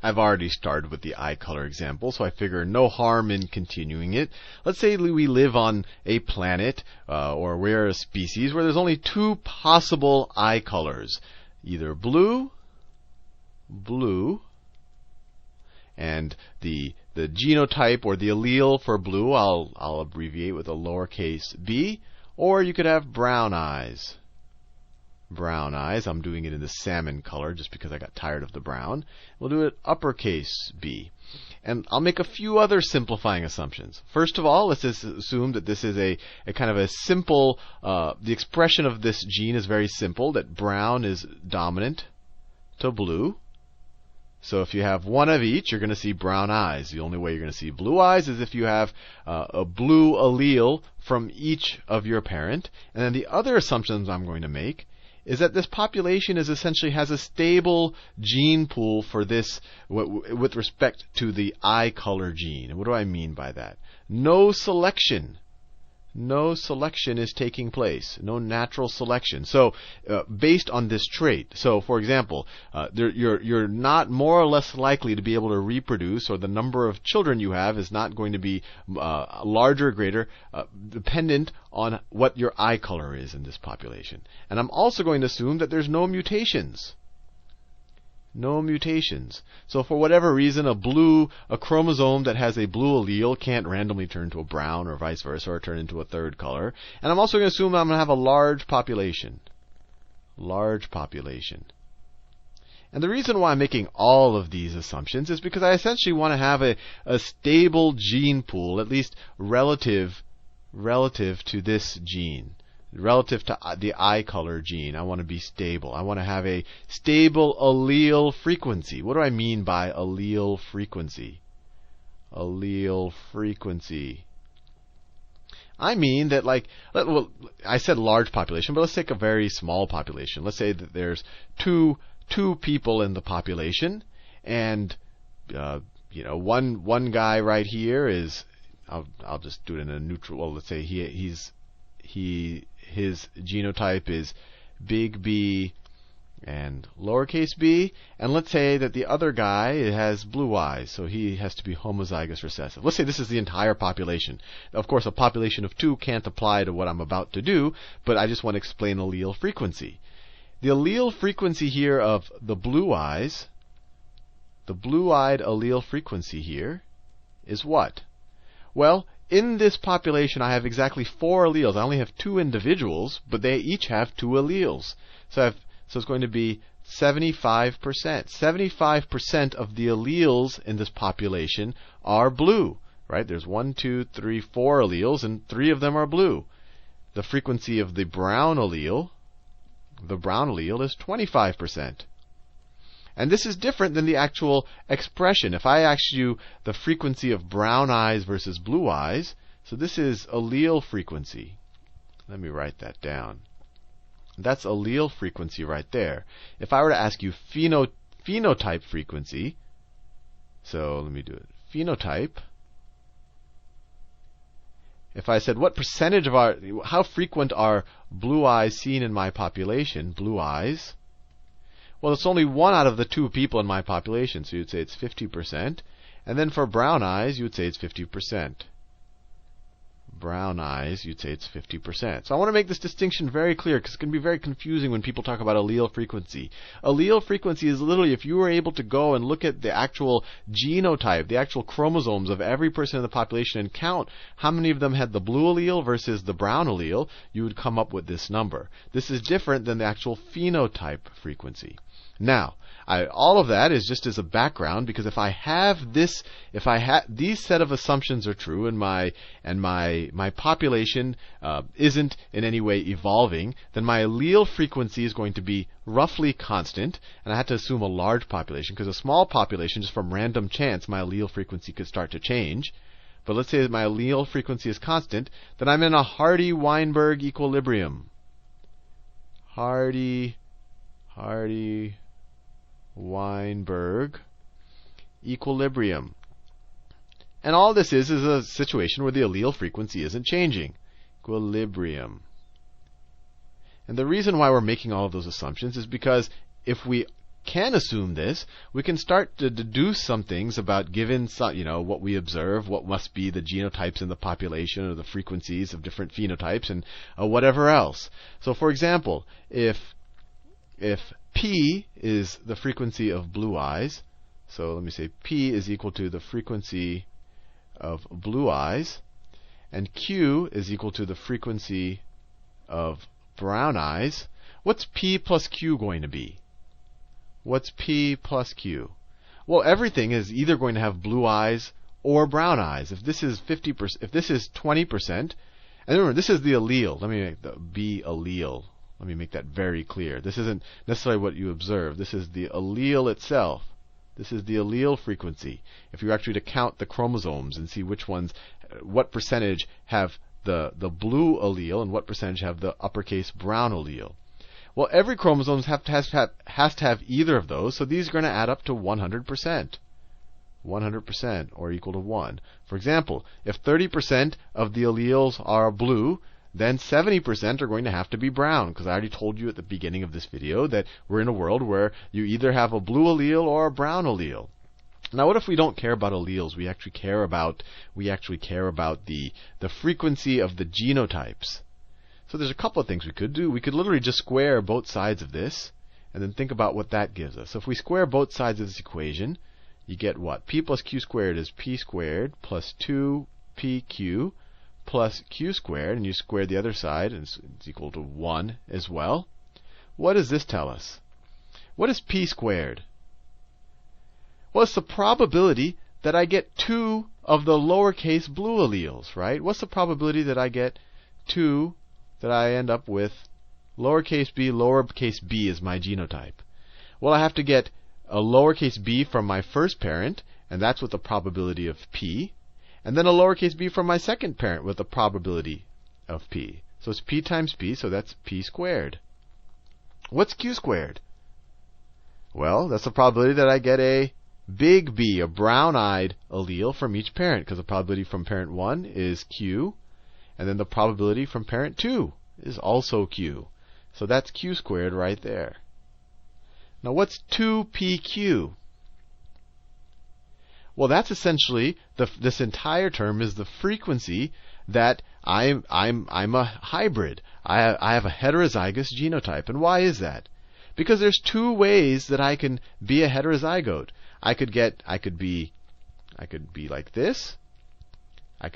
I've already started with the eye color example, so I figure no harm in continuing it. Let's say we live on a planet or we're a species where there's only two possible eye colors, either blue, and the genotype or the allele for blue I'll abbreviate with a lowercase b, or you could have brown eyes. Brown eyes. I'm doing it in the salmon color just because I got tired of the brown. We'll do it uppercase B. And I'll make a few other simplifying assumptions. First of all, let's just assume that this is a kind of a simple, the expression of this gene is very simple, that brown is dominant to blue. So if you have one of each, you're going to see brown eyes. The only way you're going to see blue eyes is if you have a blue allele from each of your parent. And then the other assumptions I'm going to make is that this population is essentially has a stable gene pool for this with respect to the eye color gene. And what do I mean by that? No selection. No selection is taking place. No natural selection. So, based on this trait. So, for example, you're not more or less likely to be able to reproduce, or the number of children you have is not going to be larger or greater, dependent on what your eye color is in this population. And I'm also going to assume that there's no mutations. No mutations. So for whatever reason, a chromosome that has a blue allele can't randomly turn to a brown or vice versa, or turn into a third color. And I'm also going to assume I'm going to have a large population. Large population. And the reason why I'm making all of these assumptions is because I essentially want to have a stable gene pool, at least relative to this gene. Relative to the eye color gene, I want to be stable. I want to have a stable allele frequency. What do I mean by allele frequency? Allele frequency. I mean that, well, I said large population, but let's take a very small population. Let's say that there's two people in the population, and one guy right here is, I'll just do it in a neutral. Well, let's say his genotype is big B and lowercase b, and let's say that the other guy has blue eyes, so he has to be homozygous recessive. Let's say this is the entire population. Of course, a population of 2 can't apply to what I'm about to do, but I just want to explain allele frequency. The allele frequency here of the blue eyes, the blue-eyed allele frequency here, is what? Well, in this population, I have exactly 4 alleles. I only have 2 individuals, but they each have 2 alleles. So it's going to be 75%. 75% of the alleles in this population are blue, right? There's 1, 2, 3, 4 alleles, and 3 of them are blue. The frequency of the brown allele is 25%. And this is different than the actual expression. If I asked you the frequency of brown eyes versus blue eyes, so this is allele frequency. Let me write that down. That's allele frequency right there. If I were to ask you phenotype frequency, so let me do it. Phenotype. If I said what percentage of how frequent are blue eyes seen in my population, blue eyes, well, it's only 1 out of the 2 people in my population, so you'd say it's 50%. And then for brown eyes, you would say it's 50%. Brown eyes, you'd say it's 50%. So I want to make this distinction very clear, because it's going to be very confusing when people talk about allele frequency. Allele frequency is literally if you were able to go and look at the actual genotype, the actual chromosomes of every person in the population, and count how many of them had the blue allele versus the brown allele, you would come up with this number. This is different than the actual phenotype frequency. Now, all of that is just as a background, because if I have this, these set of assumptions are true, and my population isn't in any way evolving, then my allele frequency is going to be roughly constant, and I have to assume a large population, because a small population, just from random chance, my allele frequency could start to change. But let's say that my allele frequency is constant, then I'm in a Hardy-Weinberg equilibrium. Hardy-Weinberg equilibrium. And all this is a situation where the allele frequency isn't changing. Equilibrium. And the reason why we're making all of those assumptions is because if we can assume this, we can start to deduce some things about given what we observe, what must be the genotypes in the population or the frequencies of different phenotypes and whatever else. So for example, if P is the frequency of blue eyes, so let me say P is equal to the frequency of blue eyes, and Q is equal to the frequency of brown eyes, what's P plus Q going to be? What's P plus Q? Well, everything is either going to have blue eyes or brown eyes. If this is 50%, if this is 20%, and remember, this is the allele. Let me make the B allele. Let me make that very clear. This isn't necessarily what you observe. This is the allele itself. This is the allele frequency. If you were actually to count the chromosomes and see which ones, what percentage have the blue allele and what percentage have the uppercase brown allele. Well, every chromosome has to have either of those, so these are going to add up to 100%. 100% or equal to 1. For example, if 30% of the alleles are blue, then 70% are going to have to be brown, because I already told you at the beginning of this video that we're in a world where you either have a blue allele or a brown allele. Now, what if we don't care about alleles? We actually care about the frequency of the genotypes. So there's a couple of things we could do. We could literally just square both sides of this and then think about what that gives us. So if we square both sides of this equation, you get what? P plus Q squared is P squared plus 2PQ plus Q squared, and you square the other side, and it's equal to 1 as well. What does this tell us? What is P squared? Well, it's the probability that I get 2 of the lowercase blue alleles, right? What's the probability that I get 2, that I end up with lowercase b is my genotype? Well, I have to get a lowercase b from my first parent, and that's with the probability of P, and then a lowercase b from my second parent with the probability of P. So it's P times P, so that's P squared. What's Q squared? Well, that's the probability that I get a big B, a brown-eyed allele from each parent, because the probability from parent 1 is Q, and then the probability from parent 2 is also Q. So that's Q squared right there. Now what's 2PQ? Well, that's essentially this entire term is the frequency that I'm a hybrid. I have a heterozygous genotype. And why is that? Because there's two ways that I can be a heterozygote. I could be like this. I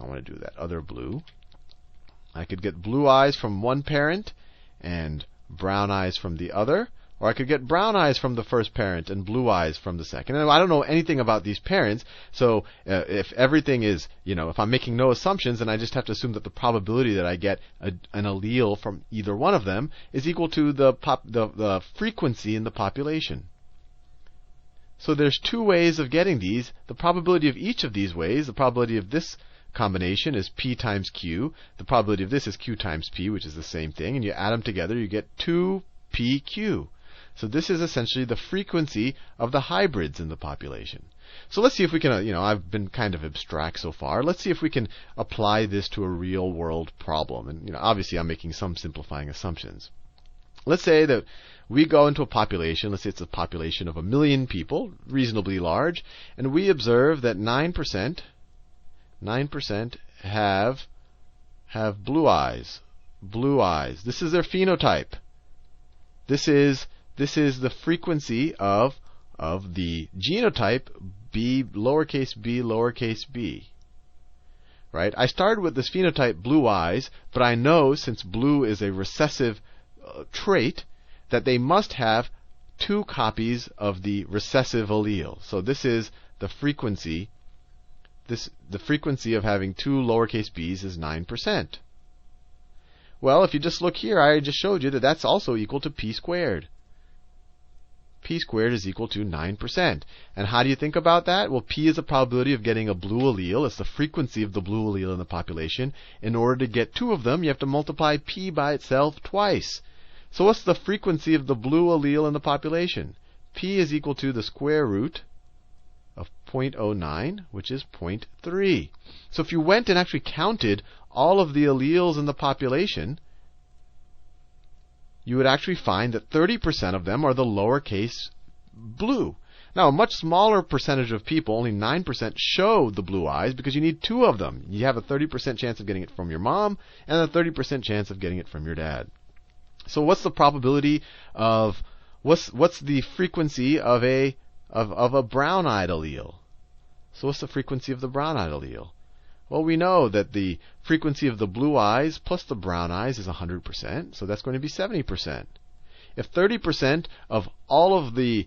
want to do that other blue. I could get blue eyes from one parent and brown eyes from the other. Or I could get brown eyes from the first parent and blue eyes from the second. And I don't know anything about these parents, so if everything is, if I'm making no assumptions, then I just have to assume that the probability that I get an allele from either one of them is equal to the frequency in the population. So there's two ways of getting these. The probability of each of these ways, the probability of this combination is P times Q. The probability of this is Q times P, which is the same thing. And you add them together, you get 2PQ. So this is essentially the frequency of the hybrids in the population. So let's see if we can, I've been kind of abstract so far. Let's see if we can apply this to a real world problem. And, obviously I'm making some simplifying assumptions. Let's say that we go into a population, let's say it's a population of 1 million people, reasonably large, and we observe that 9% have blue eyes. Blue eyes. This is their phenotype. This is the frequency of the genotype b lowercase b. Right? I started with this phenotype blue eyes, but I know since blue is a recessive trait that they must have 2 copies of the recessive allele. So this is the frequency. The frequency of having 2 lowercase b's is 9%. Well, if you just look here, I just showed you that that's also equal to P squared. P squared is equal to 9%. And how do you think about that? Well, P is the probability of getting a blue allele. It's the frequency of the blue allele in the population. In order to get 2 of them, you have to multiply P by itself twice. So what's the frequency of the blue allele in the population? P is equal to the square root of 0.09, which is 0.3. So if you went and actually counted all of the alleles in the population, you would actually find that 30% of them are the lowercase blue. Now, a much smaller percentage of people, only 9%, show the blue eyes because you need 2 of them. You have a 30% chance of getting it from your mom and a 30% chance of getting it from your dad. So what's the probability of, what's the frequency of a brown-eyed allele? So what's the frequency of the brown-eyed allele? Well, we know that the frequency of the blue eyes plus the brown eyes is 100%, so that's going to be 70%. If 30% of all of the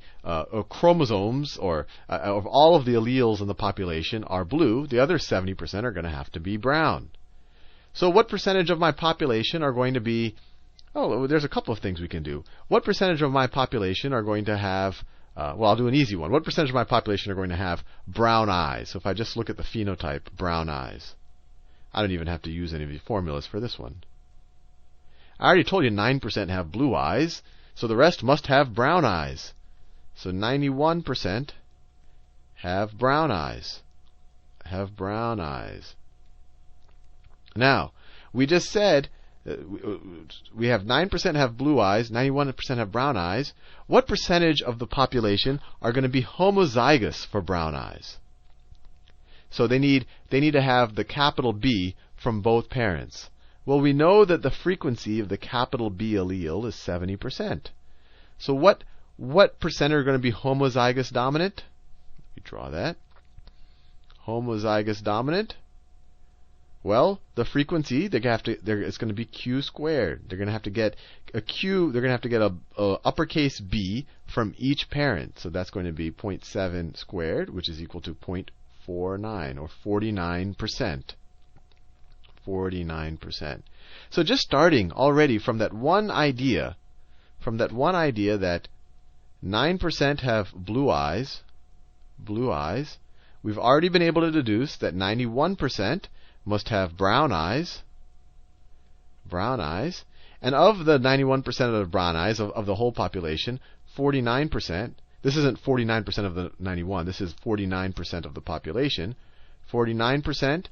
chromosomes or of all of the alleles in the population are blue, the other 70% are going to have to be brown. So what percentage of my population are going to be, oh, there's a couple of things we can do. What percentage of my population are going to have, well, I'll do an easy one. What percentage of my population are going to have brown eyes? So if I just look at the phenotype, brown eyes. I don't even have to use any of the formulas for this one. I already told you 9% have blue eyes, so the rest must have brown eyes. So 91% have brown eyes. Have brown eyes. Now, we just said we have 9% have blue eyes, 91% have brown eyes. What percentage of the population are going to be homozygous for brown eyes? So they need to have the capital B from both parents. Well, we know that the frequency of the capital B allele is 70%. So what percent are going to be homozygous dominant? We draw that. Homozygous dominant. Well, the frequency it's going to be Q squared. They're going to have to get a Q. They're going to have to get a uppercase B from each parent. So that's going to be 0.7 squared, which is equal to 0.49 or 49%. 49%. So just starting already from that one idea, that 9% have blue eyes, we've already been able to deduce that 91% must have brown eyes, and of the 91% of the brown eyes of the whole population, 49%, this isn't 49% of the 91, this is 49% of the population, 49%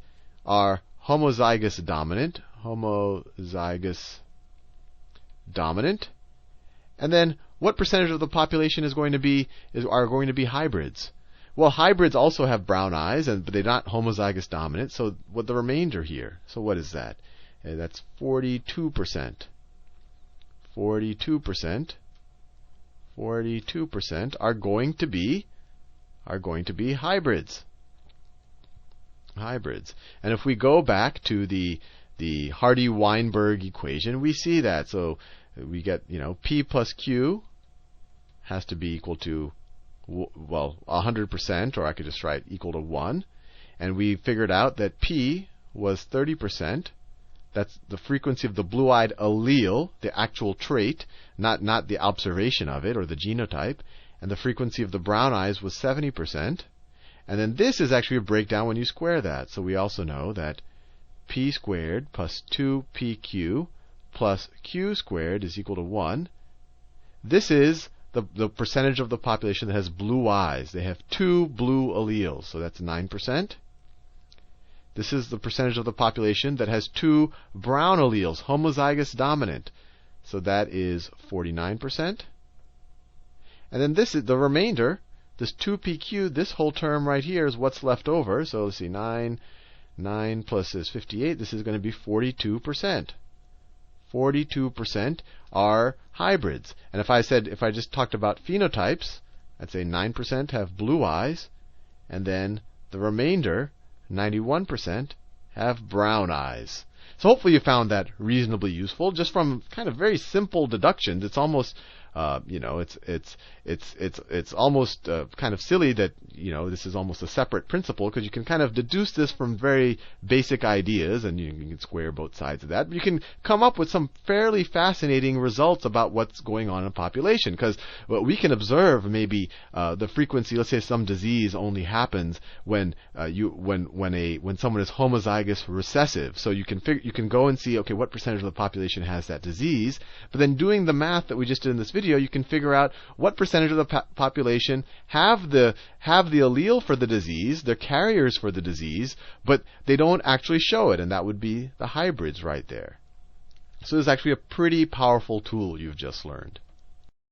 are homozygous dominant, and then what percentage of the population are going to be hybrids? Well, hybrids also have brown eyes, but they're not homozygous dominant. So what the remainder here? So what is that? That's 42%. 42% are going to be hybrids. And if we go back to the Hardy-Weinberg equation, we see that. So we get, P plus Q has to be equal to, well, 100%, or I could just write equal to 1. And we figured out that P was 30%. That's the frequency of the blue-eyed allele, the actual trait, not the observation of it or the genotype. And the frequency of the brown eyes was 70%. And then this is actually a breakdown when you square that. So we also know that P squared plus 2PQ plus Q squared is equal to 1. This is the percentage of the population that has blue eyes. They have 2 blue alleles, so that's 9%. This is the percentage of the population that has 2 brown alleles, homozygous dominant. So that is 49%. And then this is the remainder, this 2PQ, this whole term right here is what's left over. So let's see, 9 plus is 58. This is going to be 42%. 42% are hybrids. And if I just talked about phenotypes, I'd say 9% have blue eyes, and then the remainder, 91%, have brown eyes. So hopefully you found that reasonably useful. Just from kind of very simple deductions, it's almost it's almost kind of silly that this is almost a separate principle, because you can kind of deduce this from very basic ideas, and you can square both sides of that. But you can come up with some fairly fascinating results about what's going on in a population, because what we can observe maybe the frequency. Let's say some disease only happens when someone is homozygous recessive. So you can go and see, okay, what percentage of the population has that disease. But then doing the math that we just did in this video, you can figure out what percentage of the population have the allele for the disease, they're carriers for the disease, but they don't actually show it, and that would be the hybrids right there. So this is actually a pretty powerful tool you've just learned.